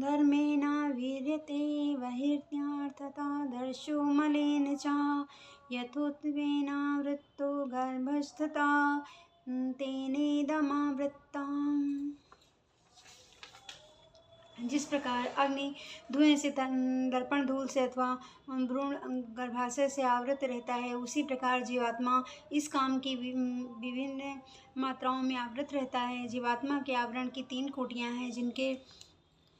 धर्मेणावीर्यते बहिर्त्यार्थता दर्शो मलेन च यथोत्वेनावृत्तो गर्भस्तथा तेनेदमावृत्ताम्। जिस प्रकार अग्नि धुएं से दर्पण धूल से अथवा भ्रूण गर्भाशय से आवृत रहता है, उसी प्रकार जीवात्मा इस काम की विभिन्न मात्राओं में आवृत रहता है। जीवात्मा के आवरण की 3 कोटियां हैं,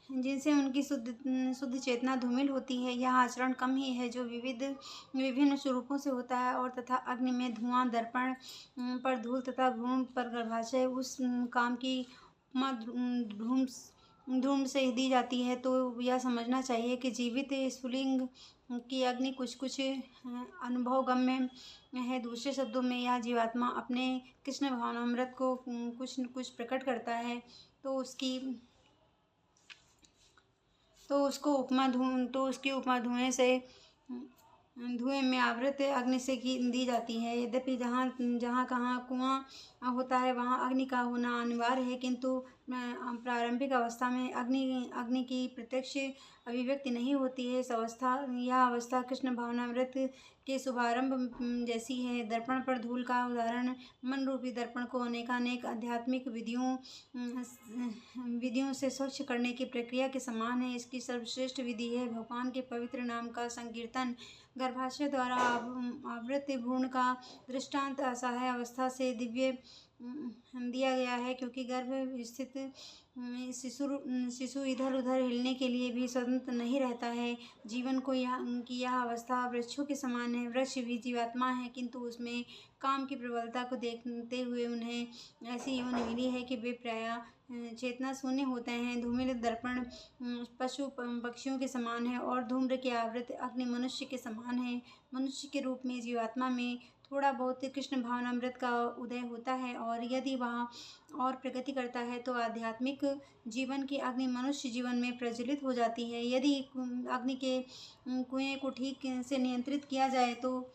जिनसे उनकी शुद्ध चेतना धूमिल होती है। यह आचरण कम ही है जो विभिन्न स्वरूपों से होता है, और तथा अग्नि में धुआं, दर्पण पर धूल तथा भ्रूण पर गर्भाशय, उस काम की उपमा धूम से दी जाती है। तो यह समझना चाहिए कि जीवित स्फुलिंग की अग्नि कुछ अनुभवगम्य है। दूसरे शब्दों में यह जीवात्मा अपने कृष्ण भावनामृत को कुछ न कुछ प्रकट करता है, तो उसकी उपमा धुएं में आवृत अग्नि से दी जाती है। यद्यपि जहाँ कहाँ कुआं होता है वहाँ अग्नि का होना अनिवार्य है, किंतु प्रारंभिक अवस्था में अग्नि की प्रत्यक्ष अभिव्यक्ति नहीं होती है। यह अवस्था कृष्ण भावनामृत के शुभारंभ जैसी है। दर्पण पर धूल का उदाहरण मन रूपी दर्पण को अनेकानेक आध्यात्मिक विधियों से स्वच्छ करने की प्रक्रिया के समान है। इसकी सर्वश्रेष्ठ विधि है भगवान के पवित्र नाम का संकीर्तन। गर्भाशय द्वारा आवृत भ्रूण का दृष्टांत असहाय अवस्था से दिया गया है, क्योंकि गर्भ स्थित शिशु इधर उधर हिलने के लिए भी स्वतंत्र नहीं रहता है। जीवन की यह अवस्था वृक्षों के समान है। वृक्ष भी जीवात्मा है, किंतु उसमें काम की प्रबलता को देखते हुए उन्हें ऐसी योनि मिली है कि वे प्रायः चेतना शून्य होते हैं। धूमिल दर्पण पशु पक्षियों के समान है, और धूम्र के आवृत अग्नि मनुष्य के समान है। मनुष्य के रूप में जीवात्मा में थोड़ा बहुत कृष्ण भावनामृत का उदय होता है, और यदि वह और प्रगति करता है तो आध्यात्मिक जीवन की अग्नि मनुष्य जीवन में प्रज्वलित हो जाती है। यदि अग्नि के कुएं को ठीक से नियंत्रित किया जाए तो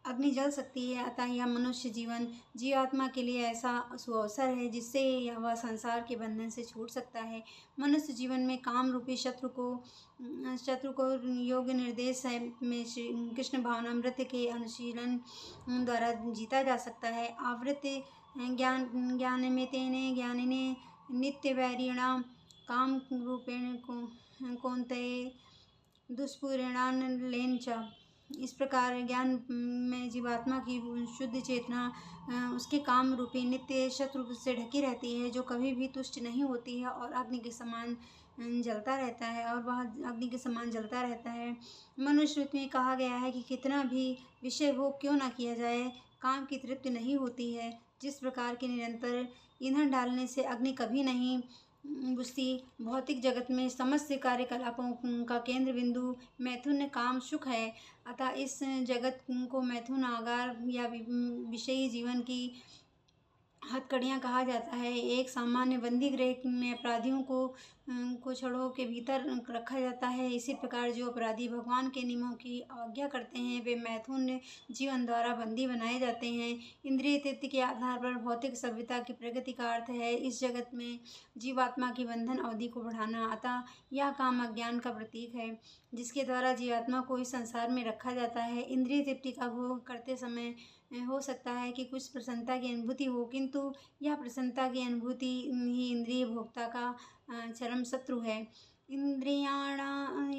अग्नि जल सकती है। अतः यह मनुष्य जीवन जीवात्मा के लिए ऐसा सुअवसर है जिससे वह संसार के बंधन से छूट सकता है। मनुष्य जीवन में काम रूपी शत्रु को योग निर्देश में कृष्ण भावनामृत के अनुशीलन द्वारा जीता जा सकता है। आवृत ज्ञान में तेने ज्ञानिने नित्य वैरिणाम काम रूपेण कौन्तेय दुष्पूरिणान लेन च। इस प्रकार ज्ञान में जीवात्मा की शुद्ध चेतना उसके काम रूपी नित्य शत्रु से ढकी रहती है, जो कभी भी तुष्ट नहीं होती है और अग्नि के समान जलता रहता है। मनुस्मृति में कहा गया है कि कितना भी विषय भोग क्यों न किया जाए, काम की तृप्ति नहीं होती है। जिस प्रकार के निरंतर ईंधन डालने से अग्नि कभी नहीं बुझती, भौतिक जगत में समस्त कार्यकलापों का केंद्र बिंदु मैथुन काम सुख है। अतः इस जगत को मैथुन आगार या विषयी जीवन की हथकड़ियाँ कहा जाता है। एक सामान्य बंदी गृह में अपराधियों को छड़ों के भीतर रखा जाता है। इसी प्रकार जो अपराधी भगवान के नियमों की अवज्ञा करते हैं वे मैथुन जीवन द्वारा बंदी बनाए जाते हैं। इंद्रिय तृप्ति के आधार पर भौतिक सभ्यता की प्रगति का अर्थ है इस जगत में जीवात्मा की बंधन अवधि को बढ़ाना। अतः यह काम अज्ञान का प्रतीक है जिसके द्वारा जीवात्मा को इस संसार में रखा जाता है। इंद्रिय तृप्ति का भोग करते समय हो सकता है कि कुछ प्रसन्नता की अनुभूति हो, किंतु यह प्रसन्नता की अनुभूति ही इंद्रिय भोक्ता का चरम शत्रु है। इंद्रियाणि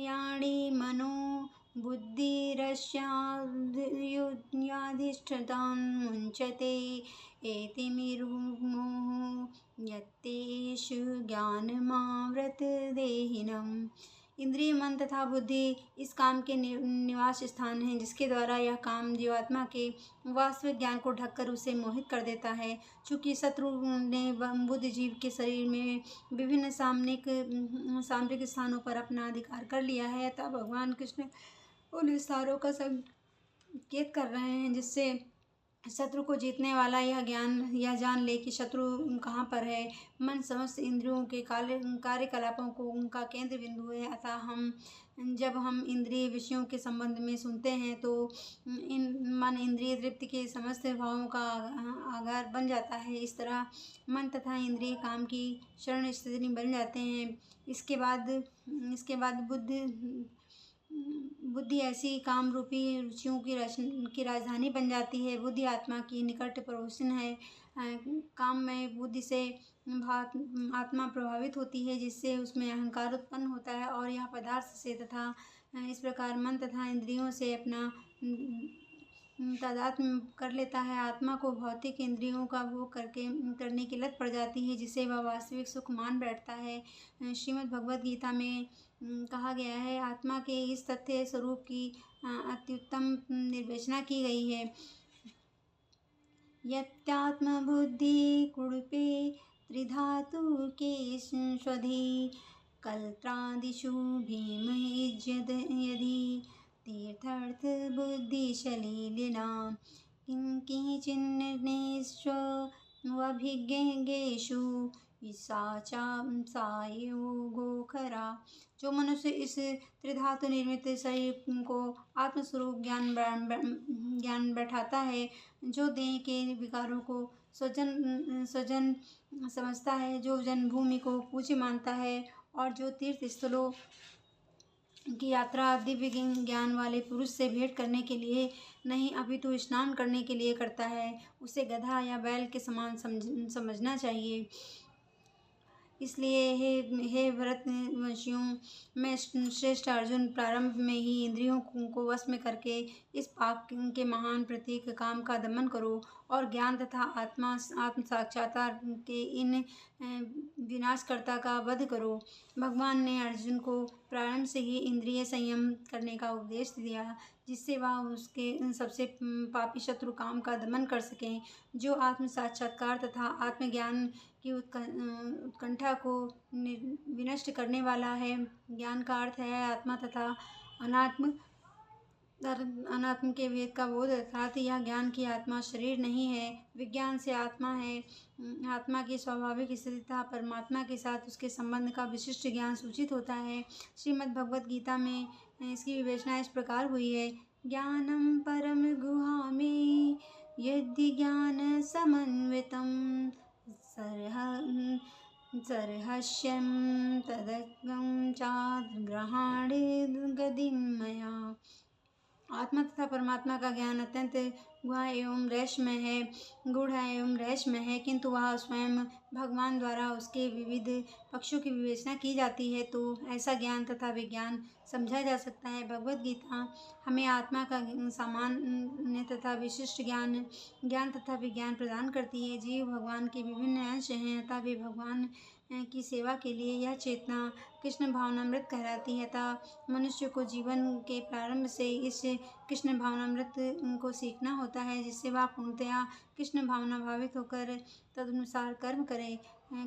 मनो बुद्धिरस्याधिष्ठानं मुञ्चते एतिमिरुमुः यत्तेषु ज्ञानमावृतदेहिनम्। इंद्रिय, मन तथा बुद्धि इस काम के निवास स्थान हैं, जिसके द्वारा यह काम जीवात्मा के वास्तविक ज्ञान को ढककर उसे मोहित कर देता है। चूँकि शत्रु ने बुद्ध जीव के शरीर में विभिन्न सामरिक स्थानों पर अपना अधिकार कर लिया है, तब भगवान कृष्ण उन विस्तारों का संकेत कर रहे हैं जिससे शत्रु को जीतने वाला यह ज्ञान यह जान ले कि शत्रु कहाँ पर है। मन समस्त इंद्रियों के कार्यकलापों को उनका केंद्र बिंदु है। अतः जब हम इंद्रिय विषयों के संबंध में सुनते हैं तो मन इंद्रिय तृप्ति के समस्त भावों का आधार बन जाता है। इस तरह मन तथा इंद्रिय काम की शरण स्थिति बन जाते हैं। इसके बाद बुद्धि ऐसी काम रूपी रुचियों की राजधानी बन जाती है। बुद्धि आत्मा की निकट पड़ोसन है। काम में बुद्धि से आत्मा प्रभावित होती है, जिससे उसमें अहंकार उत्पन्न होता है और यह पदार्थ से तथा इस प्रकार मन तथा इंद्रियों से अपना तादात्म्य कर लेता है। आत्मा को भौतिक इंद्रियों का भोग करने की लत पड़ जाती है, जिसे वह वास्तविक सुख मान बैठता है। श्रीमद् भगवद गीता में कहा गया है, आत्मा के इस तथ्य स्वरूप की अत्युत्तम निर्देशना की गई है। यत्यात्मबुद्धि कुरूपे त्रिधातु के स्वधि कल्त्रादिषु भीमयुज्यत यदि तीर्थार्थ बुद्धिशलीलिनां किंचिन्निष्वभिज्ञेषु सायोगो खरा। जो मनुष्य इस त्रिधातु निर्मित शरीर को आत्मस्वरूप ज्ञान बैठाता है, जो देह के विकारों को स्वजन समझता है, जो जन्मभूमि को पूज्य मानता है और जो तीर्थ स्थलों की यात्रा दिव्य ज्ञान वाले पुरुष से भेंट करने के लिए नहीं अपितु स्नान करने के लिए करता है, उसे गधा या बैल के समान समझना चाहिए। इसलिए हे भरतवंशियों, मैं श्रेष्ठ अर्जुन प्रारंभ में ही इंद्रियों को वश में करके इस पाप के महान प्रतीक काम का दमन करो और ज्ञान तथा आत्म साक्षात्कार के इन विनाशकर्ता का वध करो। भगवान ने अर्जुन को प्रारंभ से ही इंद्रिय संयम करने का उपदेश दिया, जिससे वह उसके सबसे पापी शत्रु काम का दमन कर सकें। जो आत्म साक्षात्कार तथा आत्मज्ञान की उत्कंठा को विनष्ट करने वाला है। ज्ञान का अर्थ है आत्मा तथा अनात्म के भेद का बोध, अर्थात यह ज्ञान की आत्मा शरीर नहीं है, विज्ञान से आत्मा है। आत्मा की स्वाभाविक स्थिति तथा परमात्मा के साथ उसके संबंध का विशिष्ट ज्ञान सूचित होता है। श्रीमद् भगवद गीता में इसकी विवेचना इस प्रकार हुई है, ज्ञानम परम गुहामि यदि ज्ञान समन्वितम सरहस्यं तदग्गं चाग्रहाणे गतिं मया। आत्मा तथा परमात्मा का ज्ञान अत्यंत गूढ़ एवं रहस्यमय है, किंतु वह स्वयं भगवान द्वारा उसके विविध पक्षों की विवेचना की जाती है, तो ऐसा ज्ञान तथा विज्ञान समझा जा सकता है। भगवद गीता हमें आत्मा का सामान्य तथा विशिष्ट ज्ञान तथा विज्ञान प्रदान करती है। जीव भगवान के विभिन्न अंश हैं, अतः वे भगवान की सेवा के लिए यह चेतना कृष्ण भावनामृत कहलाती है। अतः मनुष्य को जीवन के प्रारंभ से इस कृष्ण भावनामृत को सीखना होता है, जिससे वह पूर्णतया कृष्ण भावना भावित होकर तदनुसार कर्म करे।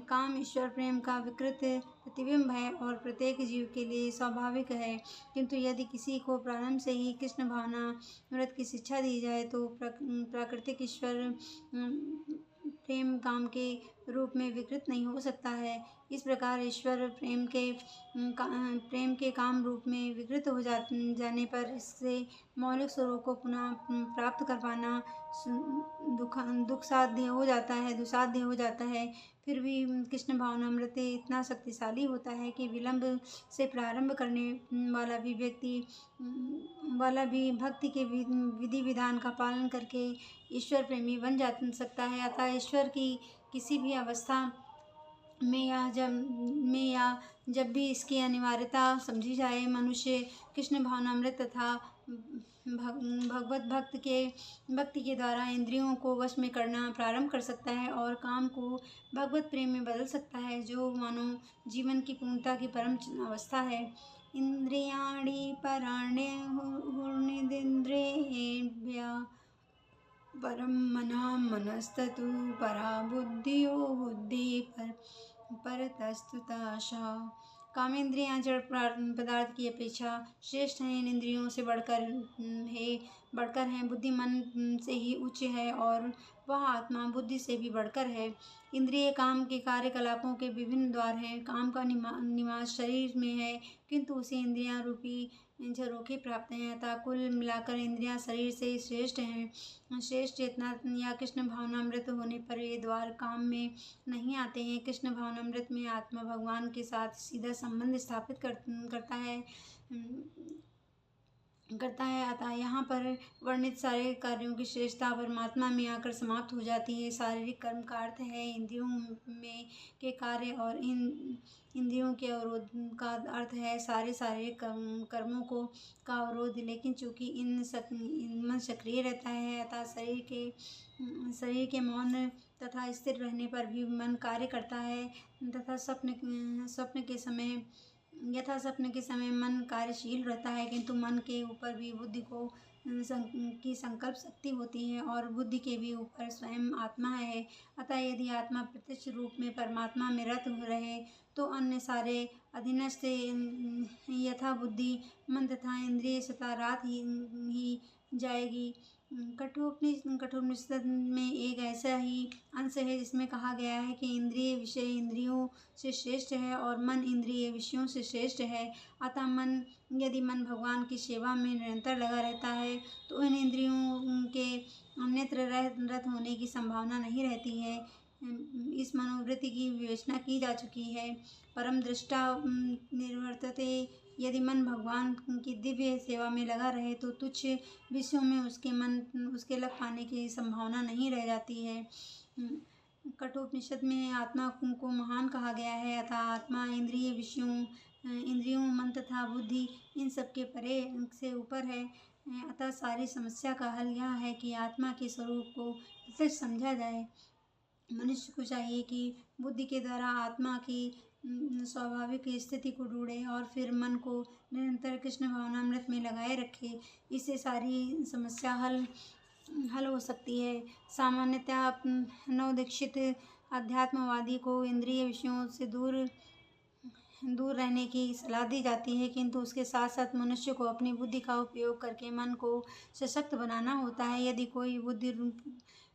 काम ईश्वर प्रेम का विकृत प्रतिबिंब है और प्रत्येक जीव के लिए स्वाभाविक है, किंतु यदि किसी को प्रारंभ से ही कृष्ण भावनामृत की शिक्षा दी जाए तो प्राकृतिक ईश्वर प्रेम काम के रूप में विकृत नहीं हो सकता है। इस प्रकार ईश्वर प्रेम के काम रूप में विकृत हो जाने पर इससे मौलिक स्वरूप को पुनः प्राप्त कर पाना दुस्साध्य हो जाता है। फिर भी कृष्ण भावनामृत इतना शक्तिशाली होता है कि विलंब से प्रारंभ करने वाला भी भक्ति के विधि विधान का पालन करके ईश्वर प्रेमी बन जा सकता है। अतः ईश्वर की किसी भी अवस्था में या जब भी इसकी अनिवार्यता समझी जाए, मनुष्य कृष्ण भावनामृत तथा भगवत भक्ति के द्वारा इंद्रियों को वश में करना प्रारंभ कर सकता है और काम को भगवत प्रेम में बदल सकता है, जो मानव जीवन की पूर्णता की परम अवस्था है। इंद्रियाणि पराण्यहुर्निन्द्रियेभ्यः परम मना मनस्ततु परा बुद्धियो बुद्धि परतस्तुता सा। कामेंद्रियां जड़ पदार्थ की अपेक्षा श्रेष्ठ हैं, इन इंद्रियों से बढ़कर हे बढ़कर है। बुद्धि मन से ही उच्च है और वह आत्मा बुद्धि से भी बढ़कर है। इंद्रिय काम के कार्यकलापों के विभिन्न द्वार हैं। काम का निवास शरीर में है, किंतु उसे इंद्रियां रूपी झरोखे प्राप्त हैं। अतः कुल मिलाकर इंद्रियां शरीर से श्रेष्ठ हैं। श्रेष्ठ चेतना या कृष्ण भावनामृत होने पर ये द्वार काम में नहीं आते हैं। कृष्ण भावनामृत में आत्मा भगवान के साथ सीधा संबंध स्थापित करता है। अतः यहाँ पर वर्णित सारे कार्यों की श्रेष्ठता परमात्मा में आकर समाप्त हो जाती है। शारीरिक कर्म का अर्थ है इंद्रियों में के कार्य, और इन इंद्रियों के अवरोध का अर्थ है सारे शारीरिक कर्मों का अवरोध। लेकिन चूंकि मन सक्रिय रहता है, अतः शरीर के मौन तथा स्थिर रहने पर भी मन कार्य करता है। तथा स्वप्न के समय मन कार्यशील रहता है, किंतु मन के ऊपर भी बुद्धि की संकल्प शक्ति होती है और बुद्धि के भी ऊपर स्वयं आत्मा है। अतः यदि आत्मा प्रत्यक्ष रूप में परमात्मा में रत रहे तो अन्य सारे अधीनस्थ यथा बुद्धि मन तथा इंद्रिय सता रात ही जाएगी। कठोपनिषद में एक ऐसा ही अंश है जिसमें कहा गया है कि इंद्रिय विषय इंद्रियों से श्रेष्ठ है और मन इंद्रिय विषयों से श्रेष्ठ है। अतः यदि मन भगवान की सेवा में निरंतर लगा रहता है तो इन इंद्रियों के अन्यत्र रत होने की संभावना नहीं रहती है। इस मनोवृत्ति की विवेचना की जा चुकी है। परम दृष्टा निर्वर्तते। यदि मन भगवान की दिव्य सेवा में लगा रहे तो तुच्छ विषयों में उसके लग पाने की संभावना नहीं रह जाती है। कठोपनिषद में आत्मा को महान कहा गया है। अतः आत्मा इंद्रियों मन तथा बुद्धि इन सब के परे से ऊपर है। अतः सारी समस्या का हल यह है कि आत्मा के स्वरूप को प्रत्यक्ष समझा जाए। मनुष्य को चाहिए कि बुद्धि के द्वारा आत्मा की स्वाभाविक स्थिति को ढूंढे और फिर मन को निरंतर कृष्ण भावनामृत में लगाए रखे। इससे सारी समस्या हल हो सकती है। सामान्यतः नवदीक्षित अध्यात्मवादी को इंद्रिय विषयों से दूर रहने की सलाह दी जाती है, किंतु उसके साथ साथ मनुष्य को अपनी बुद्धि का उपयोग करके मन को सशक्त बनाना होता है। यदि कोई बुद्धि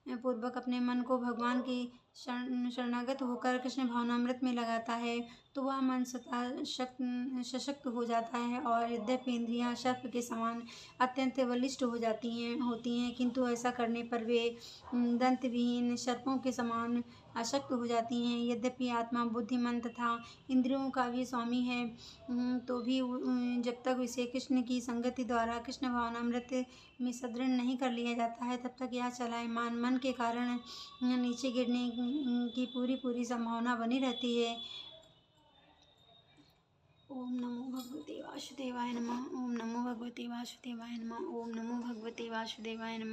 पूर्वक अपने मन को भगवान की शरणागत होकर कृष्ण भावनामृत में लगाता है तो वह मन सशक्त हो जाता है और यद्यपि इंद्रियां सर्प के समान अत्यंत बलिष्ठ होती हैं, किंतु ऐसा करने पर वे दंत विहीन सर्पों के समान अशक्त हो जाती हैं। यद्यपि आत्मा बुद्धि मन तथा इंद्रियों का भी स्वामी है, तो भी जब तक इसे कृष्ण की संगति द्वारा कृष्ण भावनामृत में सदृढ़ नहीं कर लिया जाता है तब तक यह चलायमान मन के कारण नीचे गिरने की पूरी संभावना बनी रहती है। ओम नमो भगवते वासुदेवाय नमः। ओम नमो भगवते वासुदेवाय नमः। ओम नमो भगवते वासुदेवाय नमः।